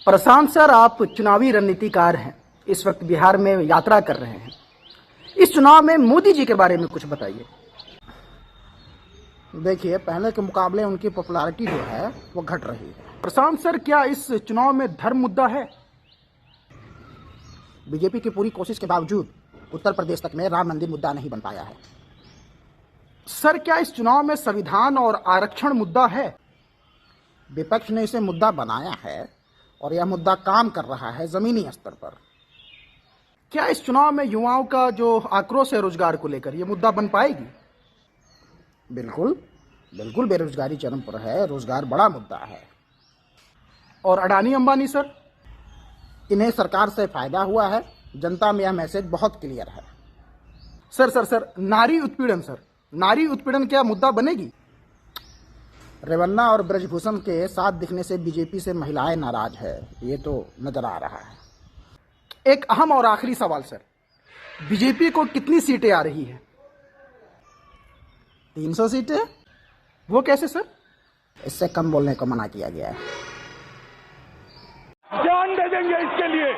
प्रशांत sir, आप चुनावी रणनीतिकार हैं, इस वक्त बिहार में यात्रा कर रहे हैं। इस चुनाव में मोदी जी के बारे में कुछ बताइए। देखिए, पहले के मुकाबले उनकी पॉपुलैरिटी जो है वो घट रही है। प्रशांत सर, क्या इस चुनाव में धर्म मुद्दा है? बीजेपी की पूरी कोशिश के बावजूद उत्तर प्रदेश तक में राम मंदिर मुद्दा नहीं बन पाया है। सर, क्या इस चुनाव में संविधान और आरक्षण मुद्दा है? विपक्ष ने इसे मुद्दा बनाया है और यह मुद्दा काम कर रहा है जमीनी स्तर पर। क्या इस चुनाव में युवाओं का जो आक्रोश है रोजगार को लेकर, यह मुद्दा बन पाएगी? बिल्कुल बिल्कुल, बेरोजगारी चरम पर है, रोजगार बड़ा मुद्दा है। और अडानी अंबानी सर? इन्हें सरकार से फायदा हुआ है, जनता में यह मैसेज बहुत क्लियर है। सर, नारी उत्पीड़न सर, नारी उत्पीड़न क्या मुद्दा बनेगी? रेवन्ना और ब्रजभूषण के साथ दिखने से बीजेपी से महिलाएं नाराज है, ये तो नजर आ रहा है। एक अहम और आखिरी सवाल सर, बीजेपी को कितनी सीटें आ रही हैं? 300 सीटें। वो कैसे सर? इससे कम बोलने को मना किया गया है। जान दे देंगे इसके लिए।